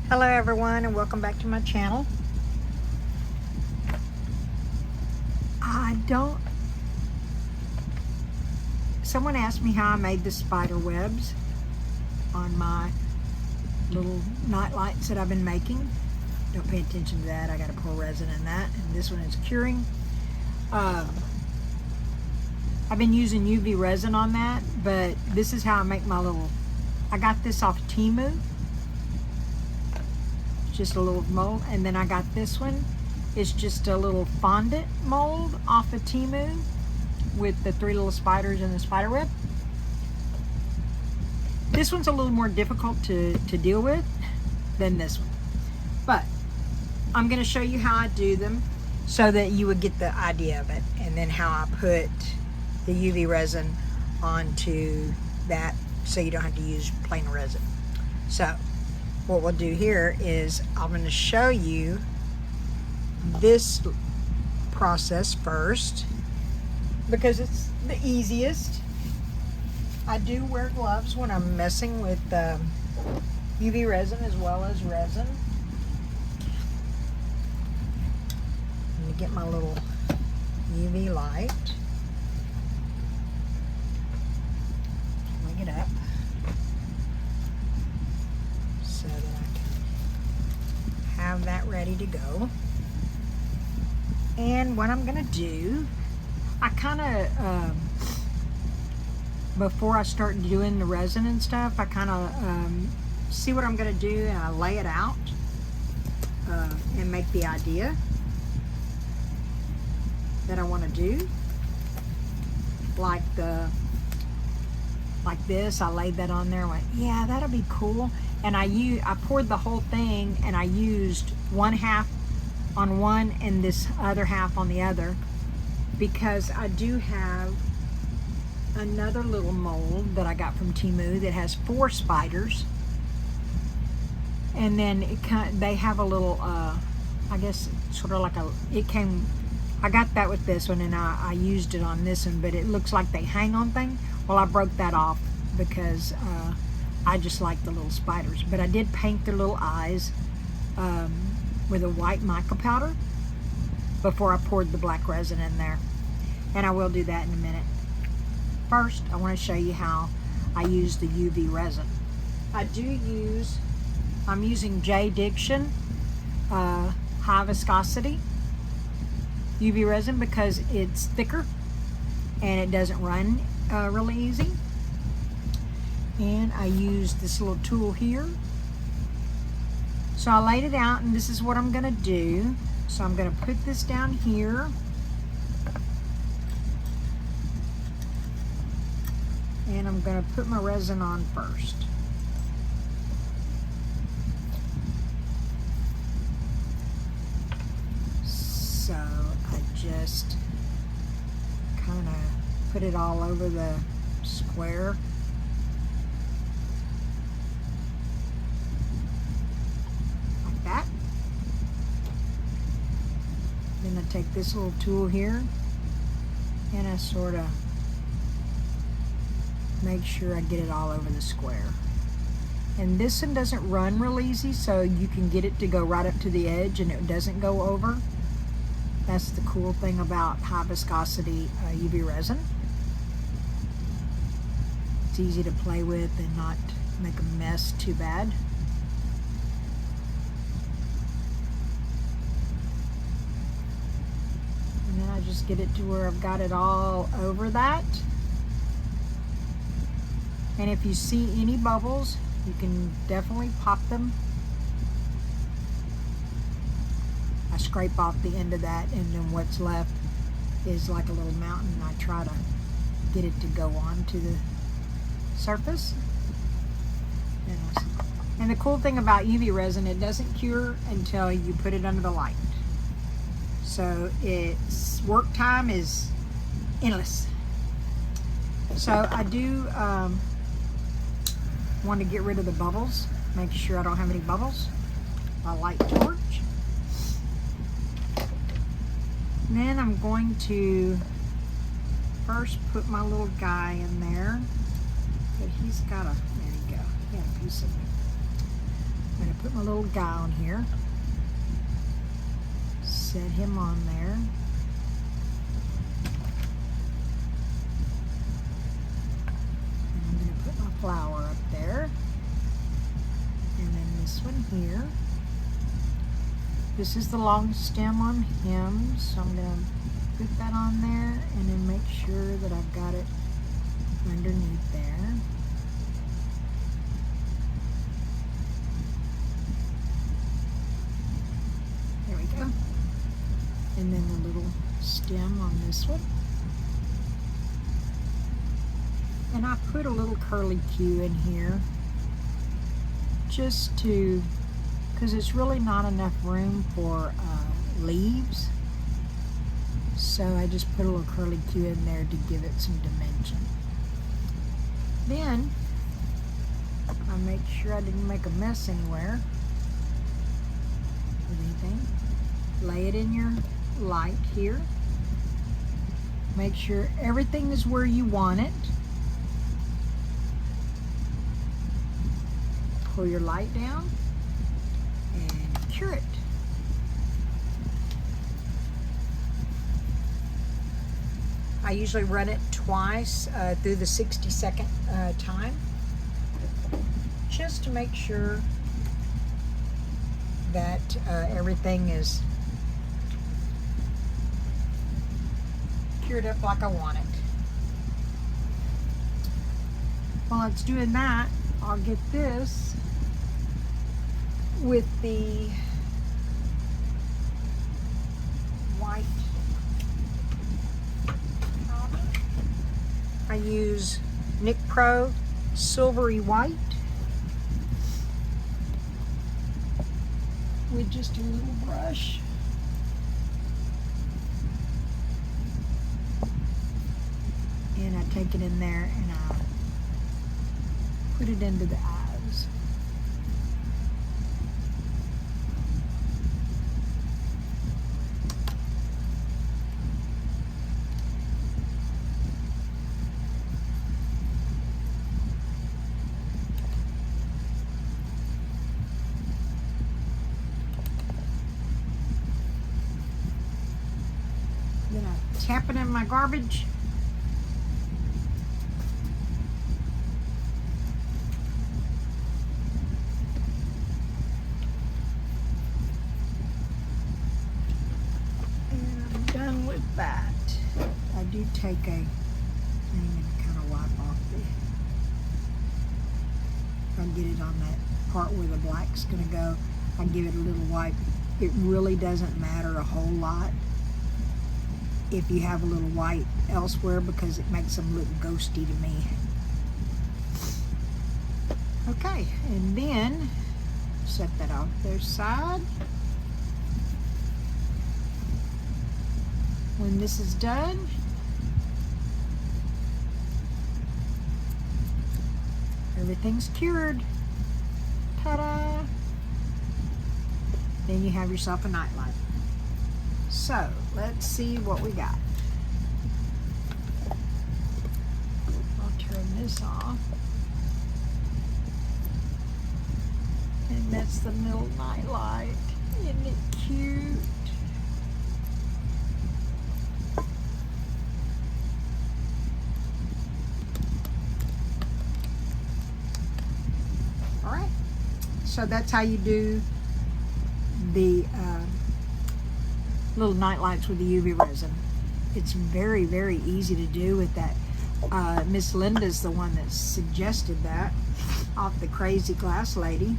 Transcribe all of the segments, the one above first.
Hello everyone, and welcome back to my channel. Someone asked me how I made the spider webs on my little night lights that I've been making. Don't pay attention to that, I gotta pour resin in that, and this one is curing. I've been using UV resin on that, but this is how I make my little, I got this off Temu. Just a little mold, and then I got this one. It's just a little fondant mold off of Temu with the 3 little spiders and the spider web. This one's a little more difficult to deal with than this one, but I'm going to show you how I do them so that you would get the idea of it, and then how I put the UV resin onto that so you don't have to use plain resin. So what we'll do here is I'm going to show you this process first because it's the easiest. I do wear gloves when I'm messing with UV resin as well as resin. Let me get my little UV light. Swing it up so that I can have that ready to go. And what I'm gonna do, I kind of before I start doing the resin and stuff, I kind of see what I'm gonna do, and I lay it out and make the idea that I want to do. Like this, I laid that on there and went, yeah, that'll be cool. And I poured the whole thing, and I used one half on one and this other half on the other, because I do have another little mold that I got from Temu that has 4 spiders, and then they have a little I guess sort of like I got that with this one, and I used it on this one, but it looks like they hang on things. Well, I broke that off because I just like the little spiders, but I did paint their little eyes with a white mica powder before I poured the black resin in there, and I will do that in a minute. First, I want to show you how I use the UV resin. I'm using J. Diction high viscosity UV resin because it's thicker and it doesn't run really easy. And I use this little tool here. So I laid it out, and this is what I'm gonna do. So I'm gonna put this down here. And I'm gonna put my resin on first. So I just kind of put it all over the square. Like that. Then I take this little tool here and I sort of make sure I get it all over the square. And this one doesn't run real easy, so you can get it to go right up to the edge and it doesn't go over. That's the cool thing about high viscosity UV resin. It's easy to play with and not make a mess too bad. And then I just get it to where I've got it all over that. And if you see any bubbles, you can definitely pop them. I scrape off the end of that, and then what's left is like a little mountain. I try to get it to go on to the surface. And the cool thing about UV resin, it doesn't cure until you put it under the light. So its work time is endless. So I do want to get rid of the bubbles, make sure I don't have any bubbles. My light torch. And then I'm going to first put my little guy in there. But he's got a, there you go, he had a piece of I'm going to put my little guy on here. Set him on there. And I'm going to put my flower up there. And then this one here. This is the long stem on him, so I'm going to put that on there and then make sure that I've got it underneath there. There we go. And then the little stem on this one. And I put a little curly Q in here just to, because it's really not enough room for leaves. So I just put a little curly Q in there to give it some dimension. Then I make sure I didn't make a mess anywhere with anything. Lay it in your light here. Make sure everything is where you want it. Pull your light down and cure it. I usually run it twice through the 60-second time, just to make sure that everything is cured up like I want it. While it's doing that, I'll get this with the white powder. I use Nick Pro Silvery White with just a little brush. And I take it in there and I put it into the eyes. Then I tap it in my garbage. That I do take a thing and kind of wipe off the, if I get it on that part where the black's going to go, I give it a little wipe. It really doesn't matter a whole lot if you have a little white elsewhere, because it makes them look ghosty to me. Okay, and then set that off their side. When this is done, everything's cured. Ta-da! Then you have yourself a nightlight. So, let's see what we got. I'll turn this off. And that's the middle nightlight. Isn't it cute? So that's how you do the little night lights with the UV resin. It's very, very easy to do with that. Miss Linda's the one that suggested that off the Crazy Glass Lady.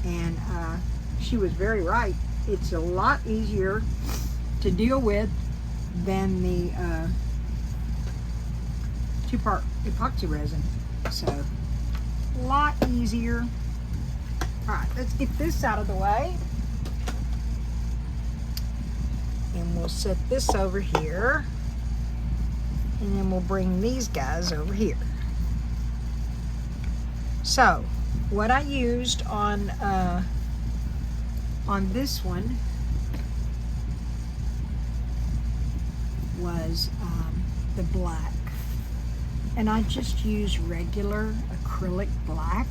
And she was very right. It's a lot easier to deal with than the two-part epoxy resin. So, a lot easier. Alright, let's get this out of the way. And we'll set this over here. And then we'll bring these guys over here. So, what I used on this one was the black. And I just use regular acrylic black.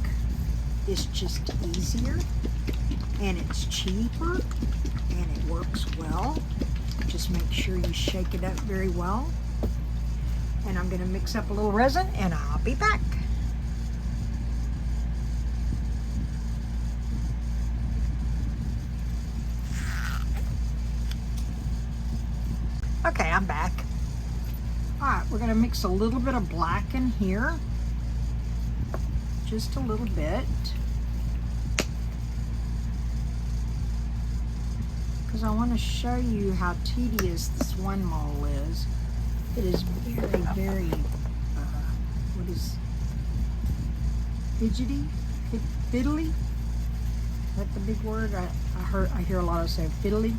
It's just easier and it's cheaper and it works well. Just make sure you shake it up very well. And I'm going to mix up a little resin and I'll be back. Okay, I'm back. All right, we're going to mix a little bit of black in here. Just a little bit. Because I want to show you how tedious this one mole is. It is very, very, what is, fidgety? Fiddly? Is that the big word? I hear a lot of say fiddly.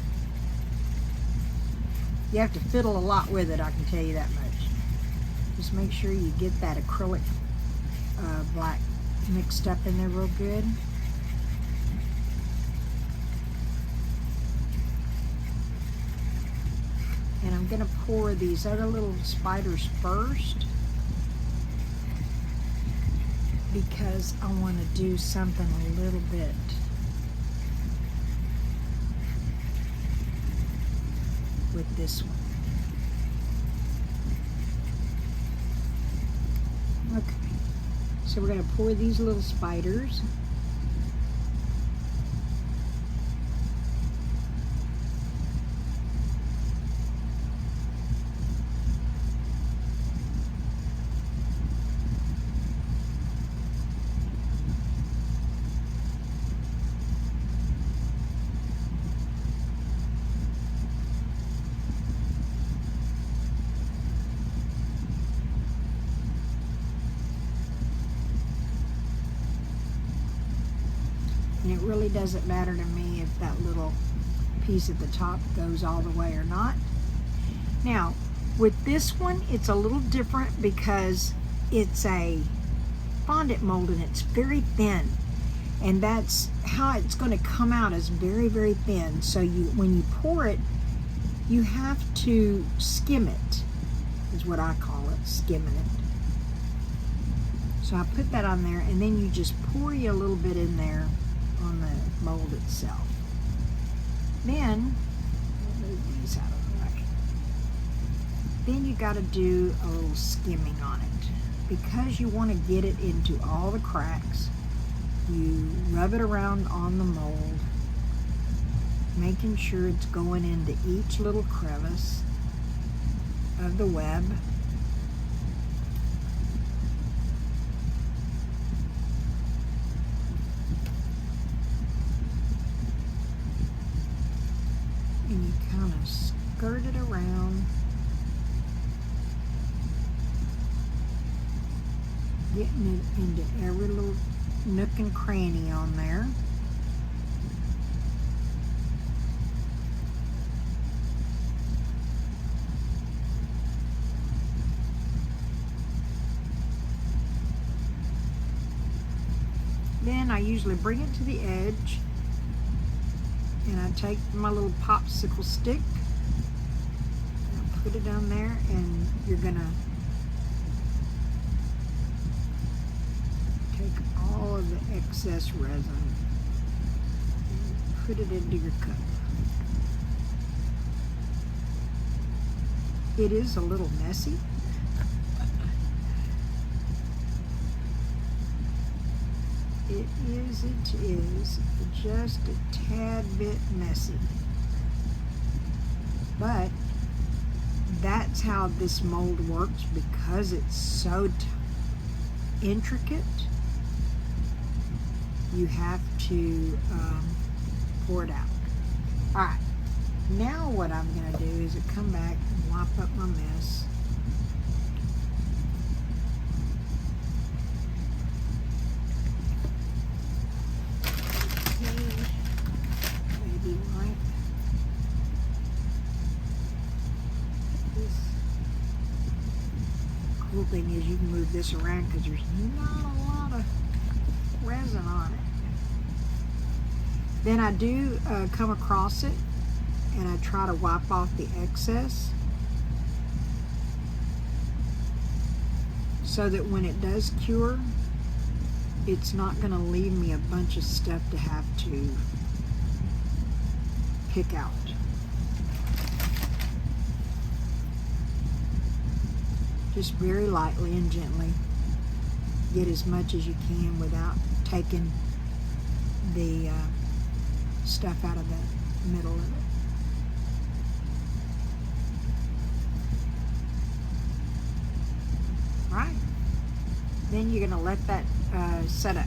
You have to fiddle a lot with it, I can tell you that much. Just make sure you get that acrylic black mixed up in there real good. And I'm going to pour these other little spiders first because I want to do something a little bit with this one. Okay, so we're going to pour these little spiders. And it really doesn't matter to me if that little piece at the top goes all the way or not. Now, with this one, it's a little different because it's a fondant mold and it's very thin. And that's how it's going to come out, is very, very thin. So when you pour it, you have to skim it, is what I call it, skimming it. So I put that on there, and then you just pour you a little bit in there on the mold itself. Then, we'll move these out of the way. Then you got to do a little skimming on it. Because you want to get it into all the cracks, you rub it around on the mold, making sure it's going into each little crevice of the web. And you kind of skirt it around, getting it into every little nook and cranny on there. Then I usually bring it to the edge, and I take my little popsicle stick and I put it down there, and you're gonna take all of the excess resin and put it into your cup. It is a little messy. It is just a tad bit messy. But that's how this mold works, because it's so intricate. You have to pour it out. Alright, now what I'm going to do is come back and wipe up my mess. Cool thing is you can move this around because there's not a lot of resin on it. Then I do come across it and I try to wipe off the excess so that when it does cure, it's not going to leave me a bunch of stuff to have to pick out. Just very lightly and gently get as much as you can without taking the stuff out of the middle of it. Right. Then you're going to let that set up.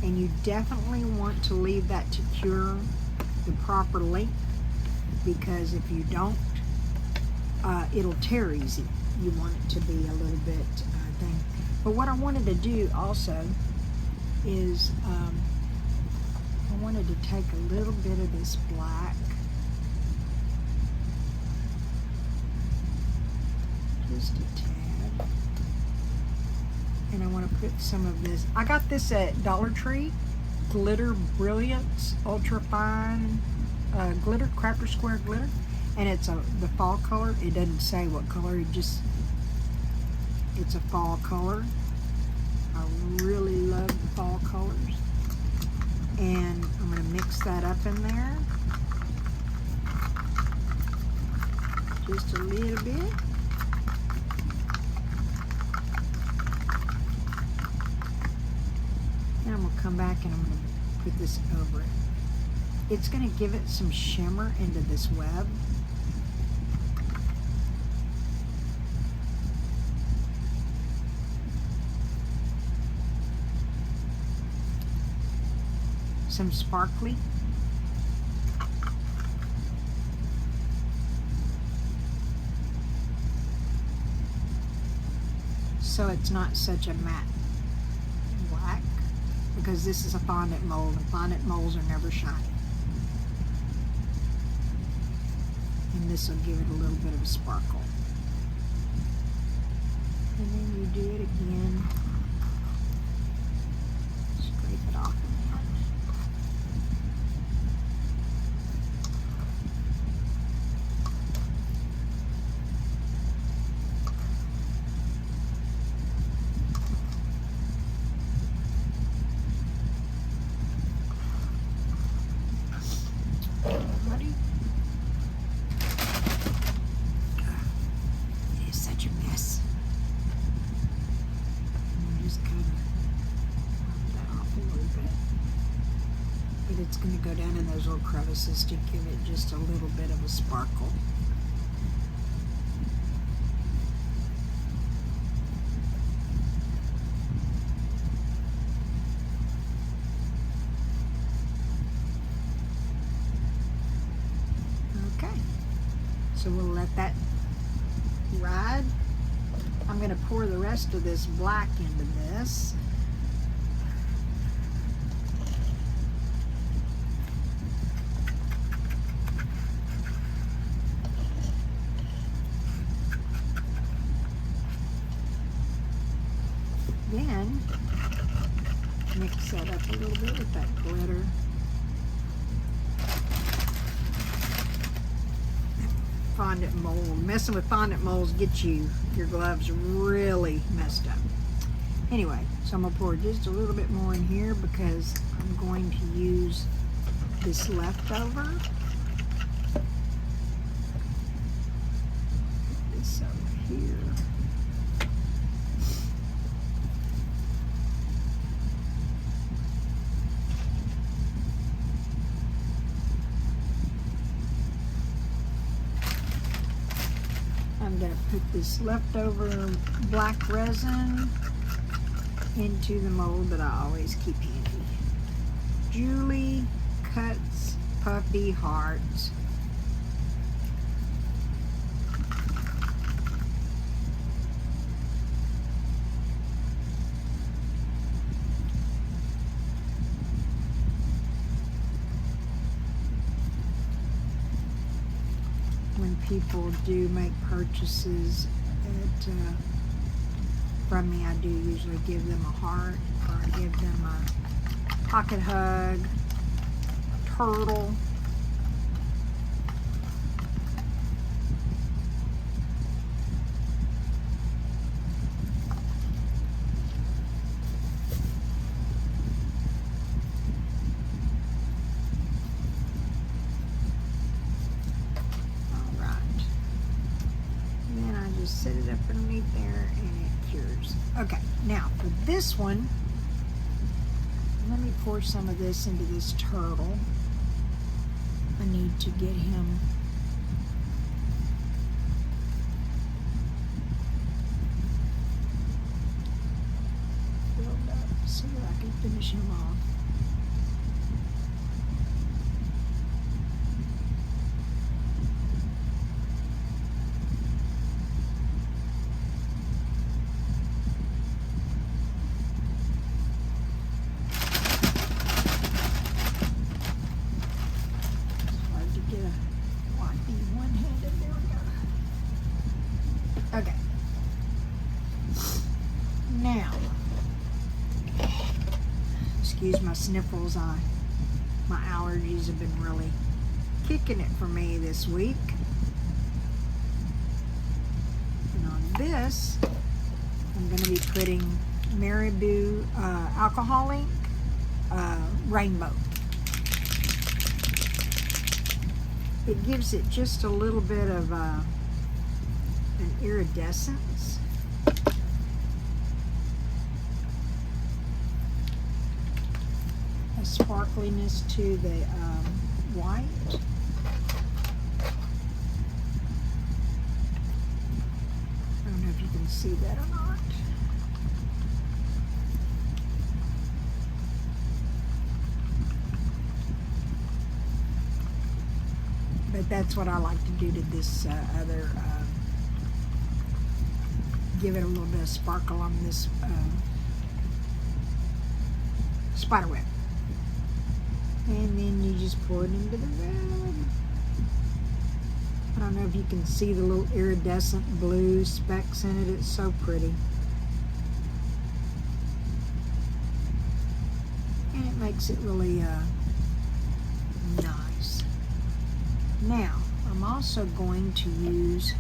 And you definitely want to leave that to cure the proper length, because if you don't, it'll tear easy. You want it to be a little bit thing. But what I wanted to do also is I wanted to take a little bit of this black, just a tad, and I want to put some of this. I got this at Dollar Tree, Glitter Brilliance Ultra Fine Glitter, Crafter Square Glitter, and it's the fall color. It doesn't say what color, it's a fall color. I really love the fall colors. And I'm going to mix that up in there. Just a little bit. And I'm going to come back and I'm going to put this over it. It's going to give it some shimmer into this web. Some sparkly. So it's not such a matte black, because this is a fondant mold, and fondant molds are never shiny. And this will give it a little bit of a sparkle. And then you do it again. Scrape it off. It's going to go down in those little crevices to give it just a little bit of a sparkle. Okay, so we'll let that ride. I'm going to pour the rest of this black into this. Then mix that up a little bit with that glitter. Fondant mold. Messing with fondant molds gets your gloves really messed up. Anyway, so I'm going to pour just a little bit more in here because I'm going to use this leftover. Put this over here. I'm going to put this leftover black resin into the mold that I always keep handy. Julie Cuts Puffy Hearts. When people do make purchases from me, I do usually give them a heart, or I give them a pocket hug, turtle. Okay, now for this one, let me pour some of this into this turtle. I need to get him filled up so that I can finish him off. Okay. Now, excuse my sniffles. My allergies have been really kicking it for me this week. And on this, I'm going to be putting Marabou alcohol ink rainbow. It gives it just a little bit of an iridescence. A sparkliness to the white. I don't know if you can see that or not. But that's what I like to do to this other, give it a little bit of sparkle on this spider web. And then you just pour it into the red. I don't know if you can see the little iridescent blue specks in it. It's so pretty. And it makes it really nice. Now, I'm also going to use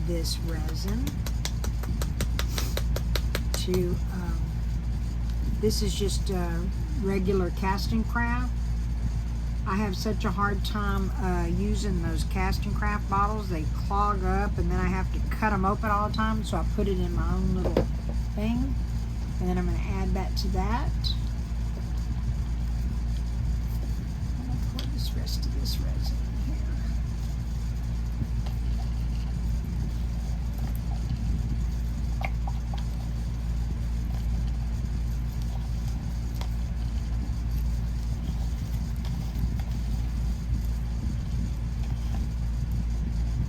this resin to, this is just regular casting craft. I have such a hard time using those casting craft bottles. They clog up and then I have to cut them open all the time, so I put it in my own little thing. And then I'm going to add that to that. I'm going to pour this rest of this resin in here.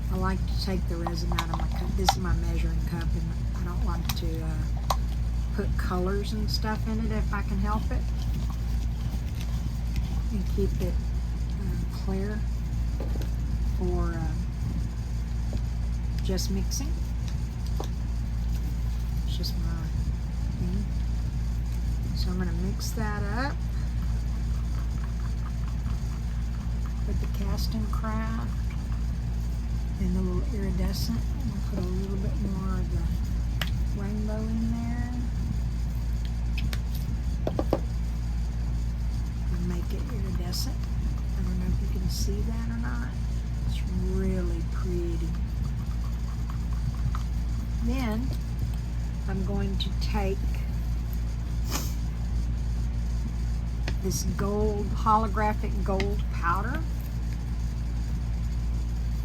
I like to take the resin out of my cup. This is my measuring cup, and I don't like to put colors and stuff in it if I can help it, and keep it clear for just mixing. It's just my thing. So I'm going to mix that up with the casting craft and the little iridescent. I'm going to put a little bit more of the rainbow in there and make it iridescent. I don't know if you can see that or not. It's really pretty. Then I'm going to take this gold, holographic gold powder,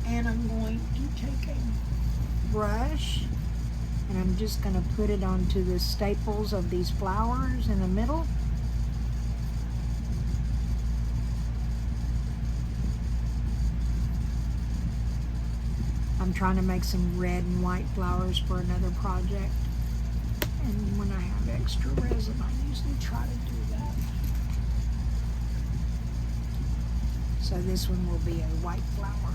and I'm going to take a brush and I'm just going to put it onto the staples of these flowers in the middle. I'm trying to make some red and white flowers for another project, and when I have extra resin I usually try to do that. So this one will be a white flower.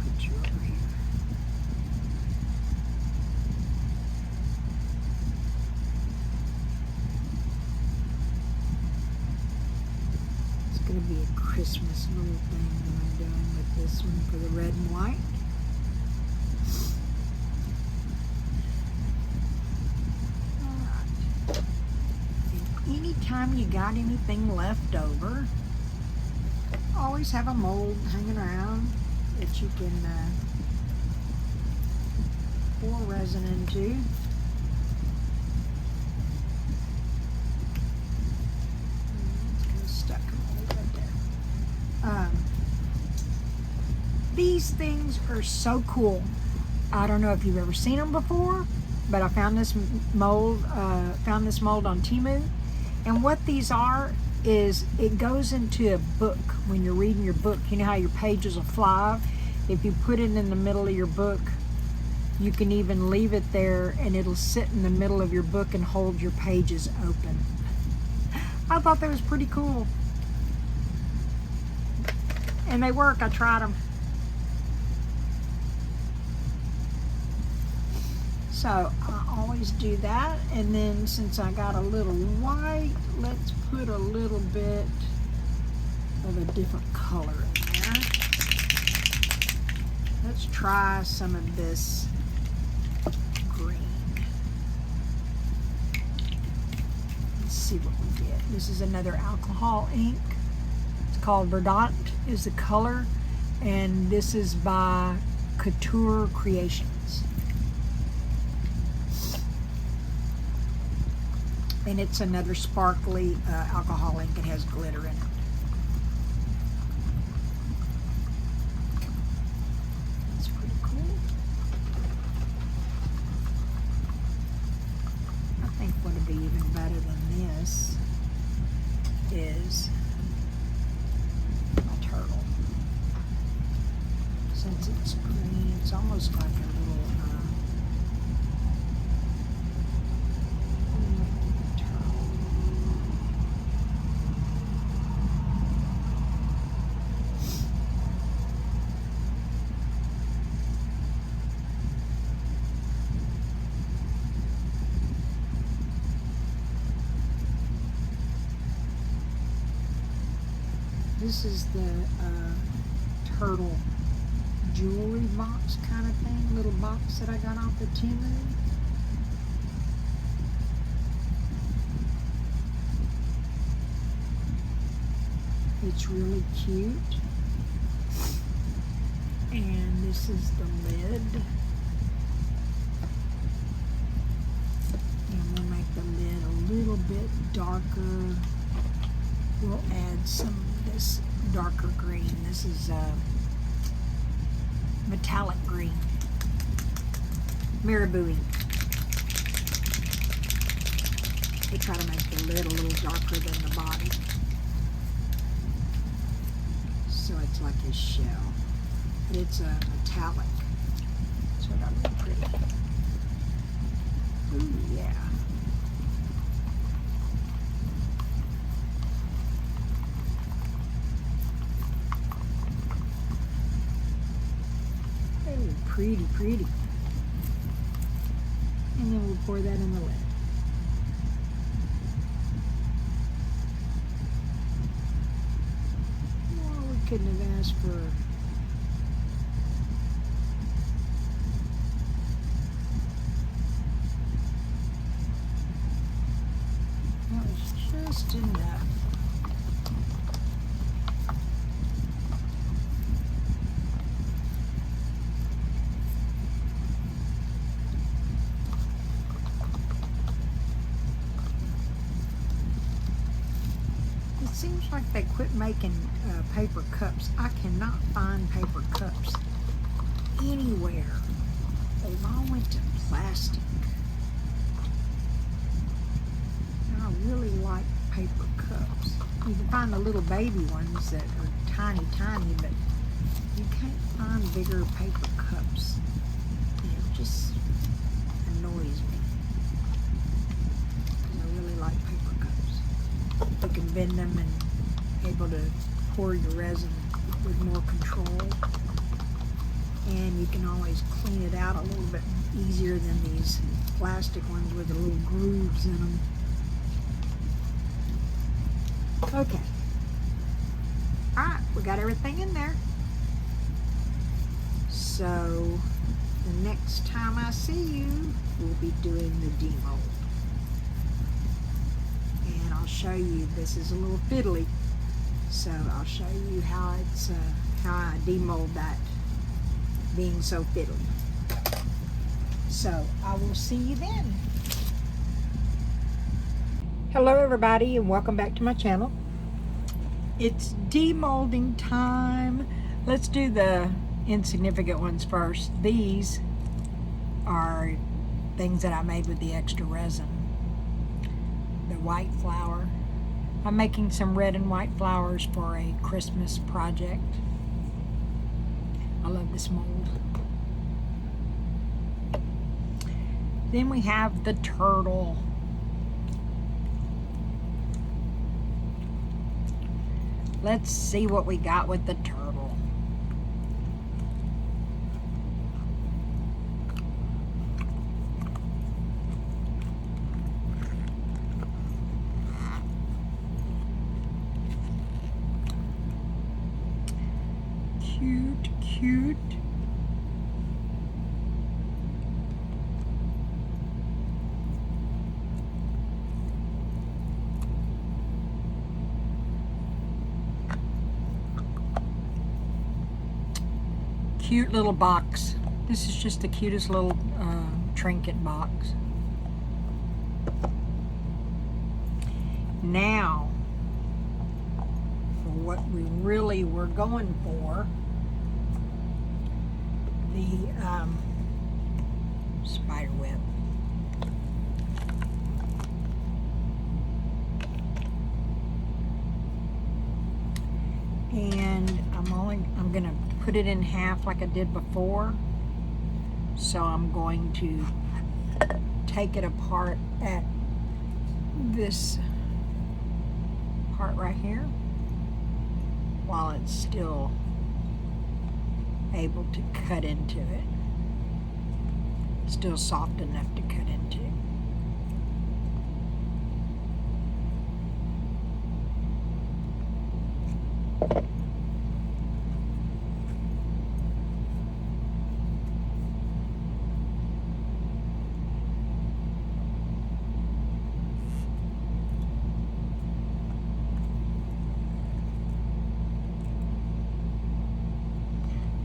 Put you over here. It's going to be a Christmas little thing that I'm doing with this one for the red and white. Anytime you got anything left over, always have a mold hanging around that you can pour resin into. It's kind of stuck right there. These things are so cool. I don't know if you've ever seen them before, but I found this mold on Temu. And what these are is it goes into a book when you're reading your book. You know how your pages will fly? If you put it in the middle of your book, you can even leave it there and it'll sit in the middle of your book and hold your pages open. I thought that was pretty cool. And they work. I tried them. So I always do that, and then since I got a little white, let's put a little bit of a different color in there. Let's try some of this green. Let's see what we get. This is another alcohol ink. It's called Verdant is the color, and this is by Couture Creations. And it's another sparkly alcohol ink. It has glitter in it. That's pretty cool. I think what would be even better than this is a turtle. Since it's green, it's almost like a little This is the turtle jewelry box kind of thing, little box that I got off the Temu. It's really cute. And this is the lid. And we'll make the lid a little bit darker. We'll add some of this darker green. This is metallic green. Marabou ink. We try to make the lid a little darker than the body. So it's like a shell. But it's a metallic. So it got really pretty. Ooh, yeah. Pretty, pretty. And then we'll pour that in the lid. Well, we couldn't have asked for that was just enough. Seems like they quit making paper cups. I cannot find paper cups anywhere. They've all went to plastic. And I really like paper cups. You can find the little baby ones that are tiny, tiny, but you can't find bigger paper cups. And it just annoys me. Because I really like paper cups. You can bend them and able to pour your resin with more control, and you can always clean it out a little bit easier than these plastic ones with the little grooves in them. Okay, alright, we got everything in there. So the next time I see you, we'll be doing the demold. And I'll show you, this is a little fiddly, so I'll show you how it's how I demold that being so fiddly. So I will see you then. Hello everybody and welcome back to my channel. It's demolding time. Let's do the insignificant ones first. These are things that I made with the extra resin. The white flower. I'm making some red and white flowers for a Christmas project. I love this mold. Then we have the turtle. Let's see what we got with the turtle. Cute, cute. Cute little box. This is just the cutest little trinket box. Now, for what we really were going for, the spider web. And I'm gonna put it in half like I did before. So I'm going to take it apart at this part right here while it's still able to cut into it. Still soft enough to cut into.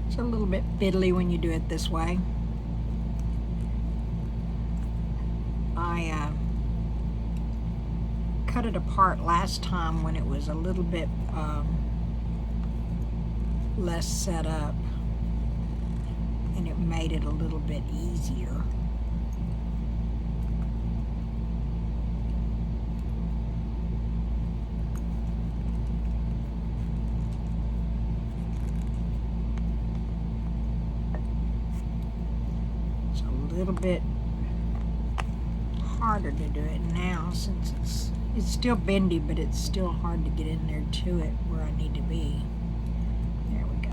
It's a little bit fiddly when you do it this way. I cut it apart last time when it was a little bit less set up, and it made it a little bit easier. It's a little bit harder to do it now since it's still bendy, but it's still hard to get in there to it where I need to be. There we go.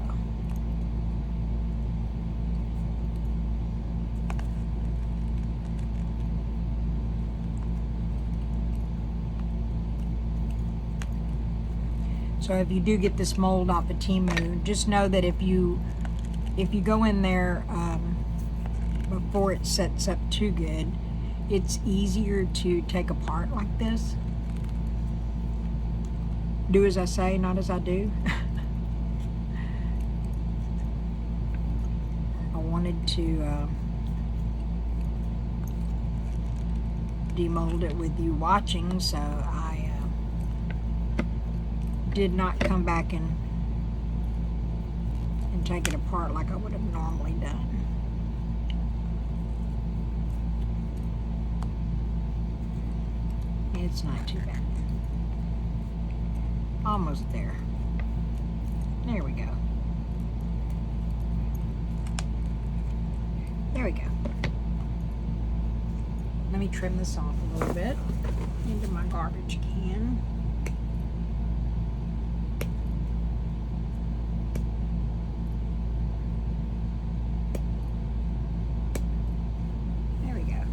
So if you do get this mold off of Temu, just know that if you go in there before it sets up too good, it's easier to take apart like this. Do as I say, not as I do. I wanted to demold it with you watching, so I did not come back and take it apart like I would have normally done. It's not too bad. Almost there. There we go. There we go. Let me trim this off a little bit into my garbage can. There we go.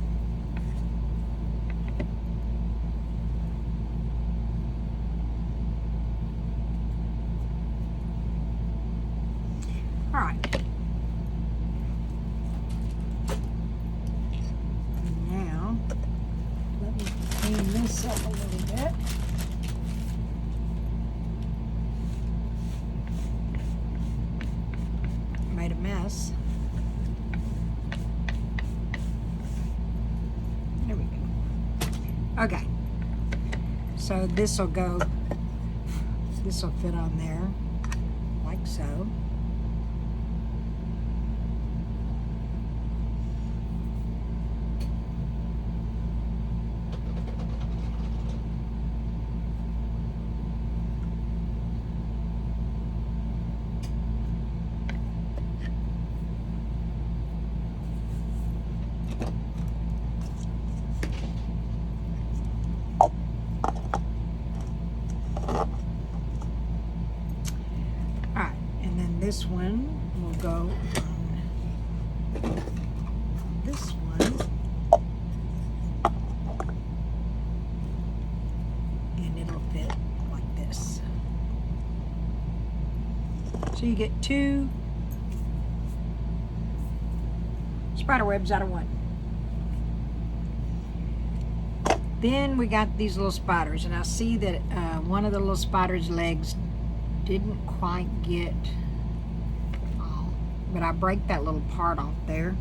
All right. Now, let me clean this up a little bit. Made a mess. Okay, so this will fit on there, like so. This one will go on this one, and it'll fit like this. So you get 2 spider webs out of one. Then we got these little spiders, and I see that one of the little spider's legs didn't quite get, but I break that little part off there,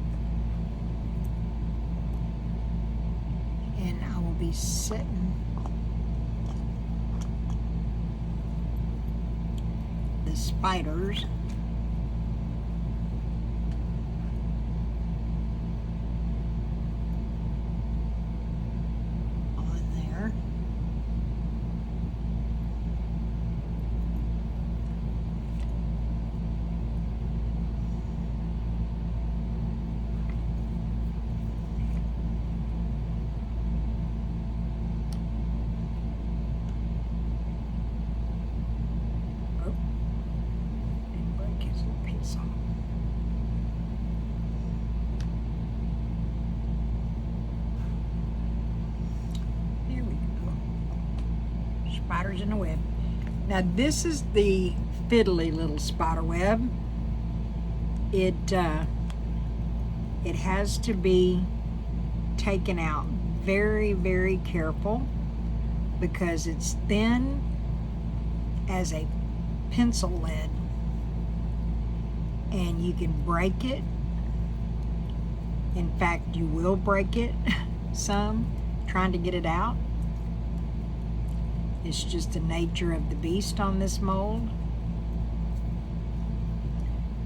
and I will be setting the spiders on there. Spiders in the web. Now this is the fiddly little spider web. It has to be taken out very, very careful because it's thin as a pencil lead, and you can break it. In fact, you will break it some trying to get it out. It's just the nature of the beast on this mold.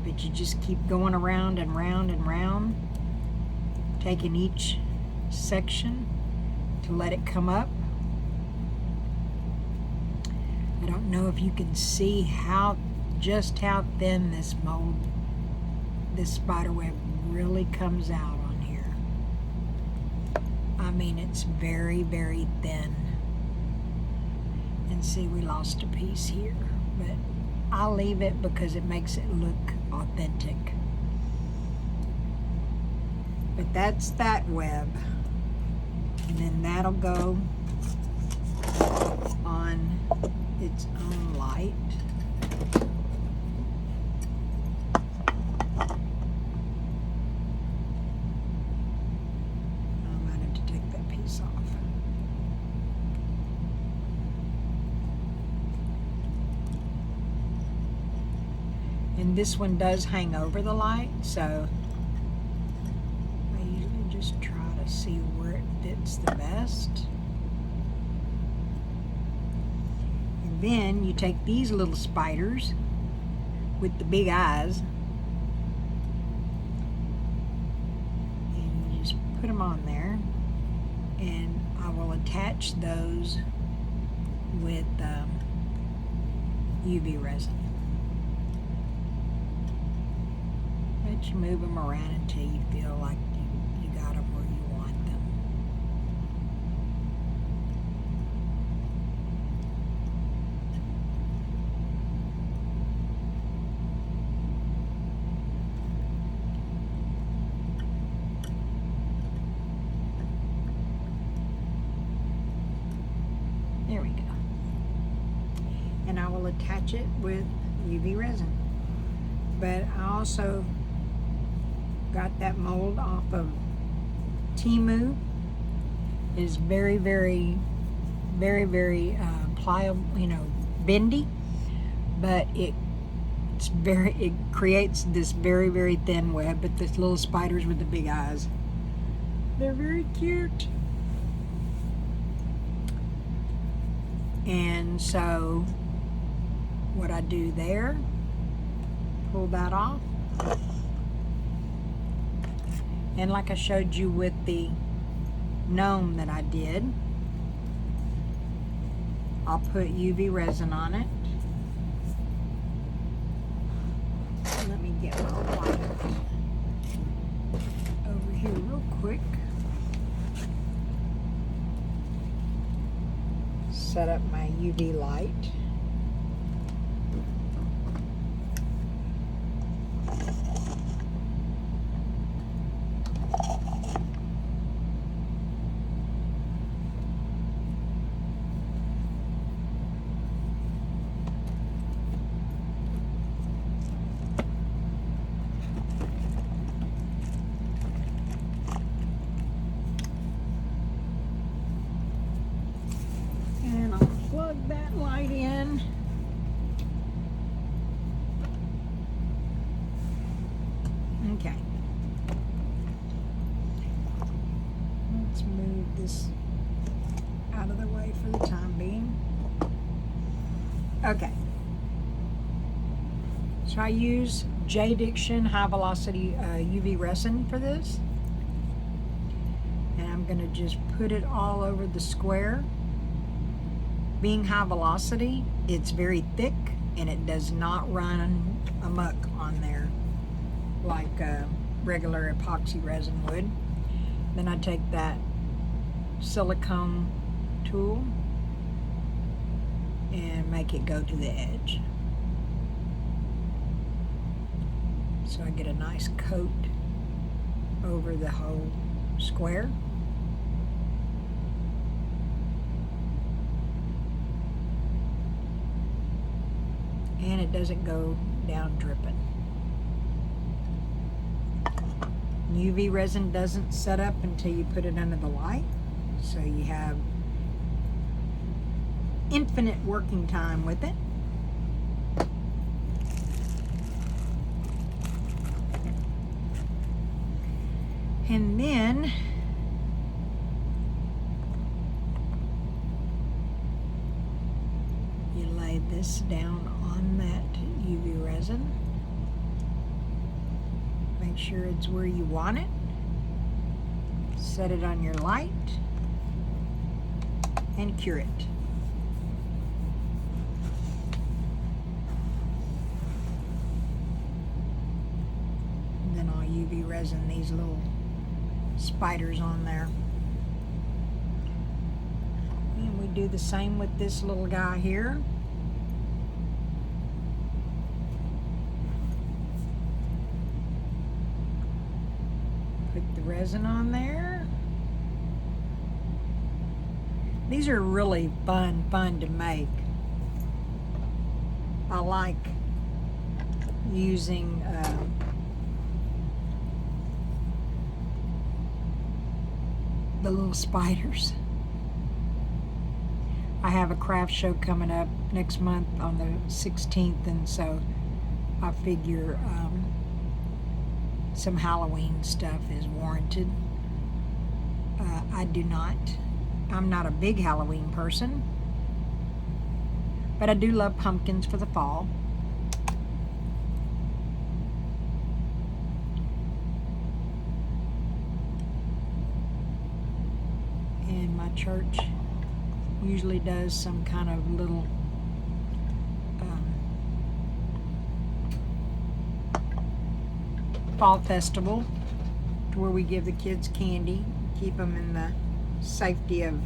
But you just keep going around and round and round, taking each section to let it come up. I don't know if you can see just how thin this mold, this spider web really comes out on here. I mean, it's very, very thin. And see, we lost a piece here, but I'll leave it because it makes it look authentic. But that's that web, and then that'll go on its own light. I might have to take that piece off. And this one does hang over the light, so I usually just try to see where it fits the best. And then you take these little spiders with the big eyes and you just put them on there, and I will attach those with UV resin. You move them around until you feel like you got them where you want them. There we go. And I will attach it with UV resin. But I also got that mold off of Temu. It is very, very, very, very pliable, bendy, but it creates this very, very thin web. But the little spiders with the big eyes, they're very cute. And so what I do there, pull that off. And like I showed you with the gnome that I did, I'll put UV resin on it. Let me get my white over here real quick. Set up my UV light. And I'll plug that light in. Okay. Let's move this out of the way for the time being. Okay. So I use J-Diction high velocity UV resin for this. And I'm going to just put it all over the square. Being high velocity, it's very thick and it does not run amok on there like regular epoxy resin would. Then I take that silicone tool and make it go to the edge. So I get a nice coat over the whole square. And it doesn't go down dripping. UV resin doesn't set up until you put it under the light, so you have infinite working time with it. And then you lay this down on that UV resin. Make sure it's where you want it. Set it on your light and cure it. And then I'll UV resin these little spiders on there. And we do the same with this little guy here. Put the resin on there. These are really fun to make. I like using the little spiders. I have a craft show coming up next month on the 16th, and so I figure some Halloween stuff is warranted. I'm not a big Halloween person, but I do love pumpkins for the fall. And my church usually does some kind of little fall festival to where we give the kids candy, keep them in the safety of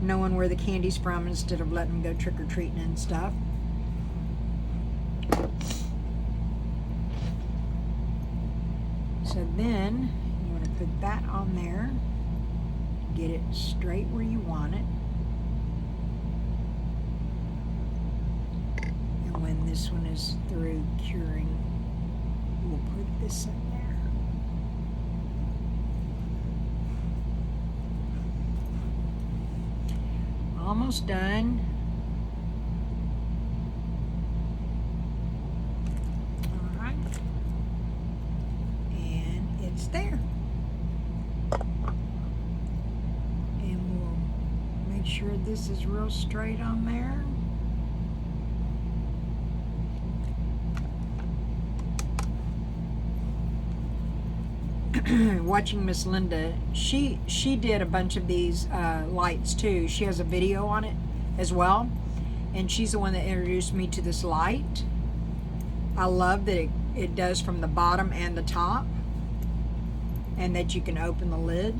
knowing where the candy's from instead of letting them go trick-or-treating and stuff. So then you want to put that on there, get it straight where you want it. And when this one is through curing, we'll put this in there. Almost done. All right. And it's there. And we'll make sure this is real straight on there. Watching Miss Linda, she did a bunch of these lights too. She has a video on it as well, and she's the one that introduced me to this light. I love that it does from the bottom and the top, and that you can open the lid.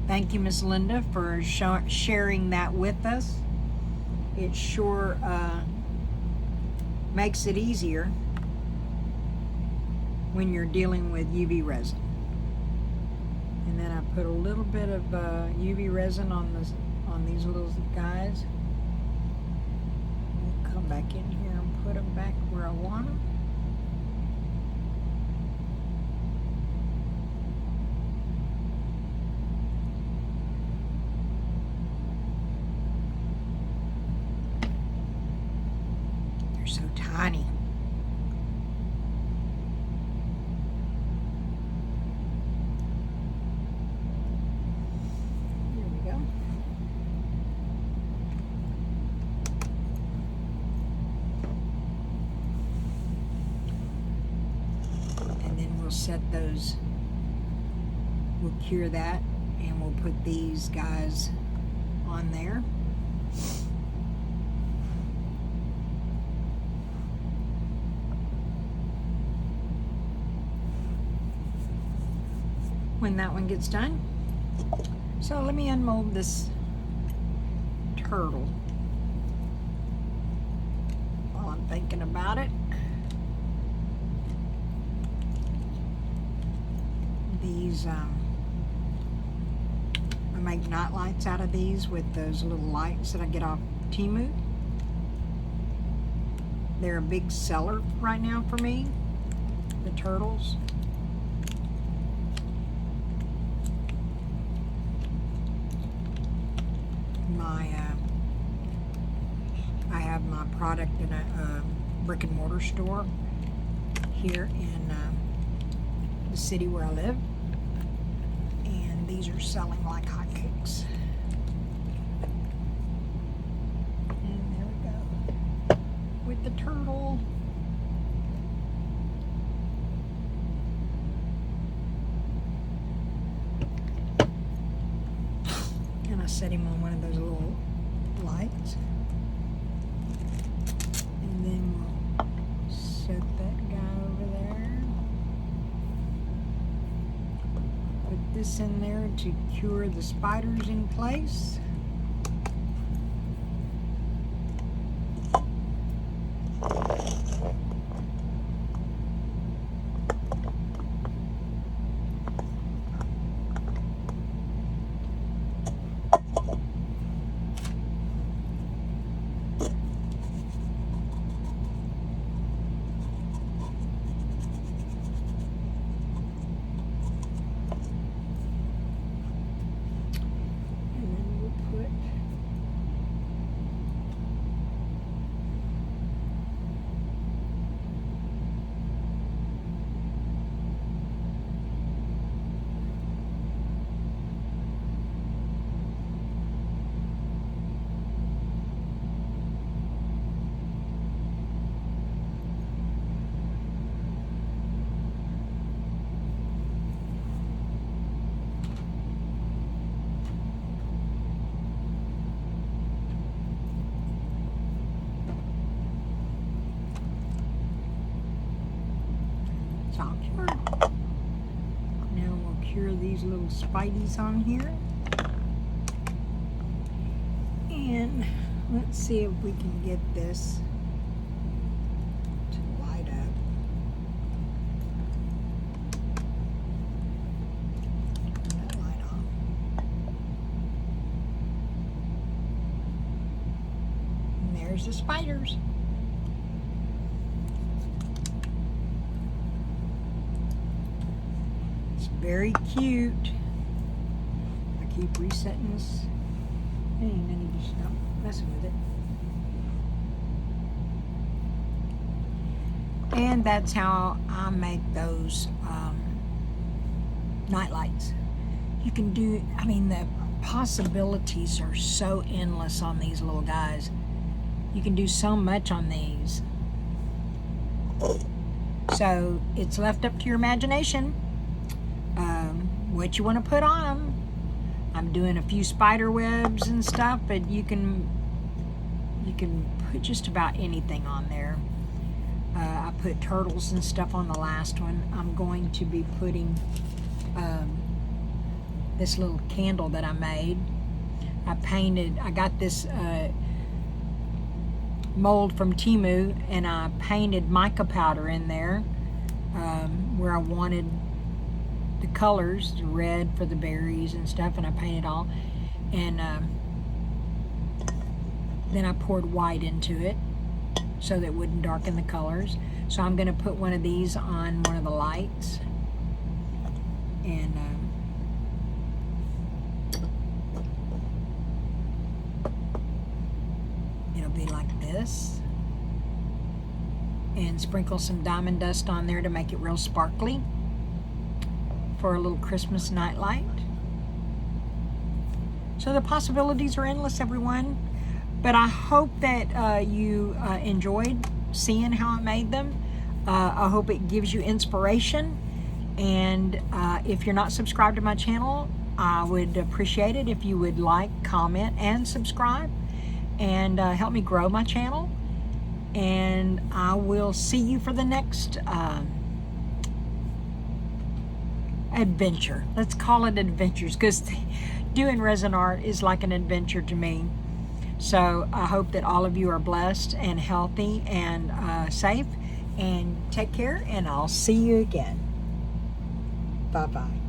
Thank you, Miss Linda, for sharing that with us. It sure makes it easier when you're dealing with UV resin. And then I put a little bit of UV resin on these little guys. We'll come back in here and put them back where I want them. They're so tiny. Set those, we'll cure that, and we'll put these guys on there. When that one gets done. So let me unmold this turtle while I'm thinking about it. These, I make Nightlights out of these with those little lights that I get off Temu. They're a big seller right now for me, the turtles. I have my product in a brick and mortar store here in the city where I live. These are selling like hotcakes. And there we go. With the turtle. And I set him on one of those little lights. And then we'll set that guy over there. Put this in there to cure the spiders in place. Now we'll cure these little spideys on here. And let's see if we can get this to light up. Turn that light on. And there's the spiders. Very cute. I keep resetting this thing. I need to stop messing with it. And that's how I make those Nightlights. You can do, I mean, possibilities are so endless on these little guys. You can do so much on these. So it's left up to your imagination what you want to put on them. I'm doing a few spider webs and stuff, but you can put just about anything on there. I put turtles and stuff on the last one. I'm going to be putting this little candle that I made. I got this mold from Temu, and I painted mica powder in there where I wanted the colors, the red for the berries and stuff, and I painted all, and then I poured white into it so that it wouldn't darken the colors. So I'm going to put one of these on one of the lights, and it'll be like this, and sprinkle some diamond dust on there to make it real sparkly for a little Christmas nightlight. So the possibilities are endless, everyone. But I hope that you enjoyed seeing how I made them. I hope it gives you inspiration. And if you're not subscribed to my channel, I would appreciate it if you would like, comment, and subscribe, and help me grow my channel. And I will see you for the next adventure. Let's call it adventures, because doing resin art is like an adventure to me. So I hope that all of you are blessed and healthy and safe, and take care, and I'll see you again. Bye-bye.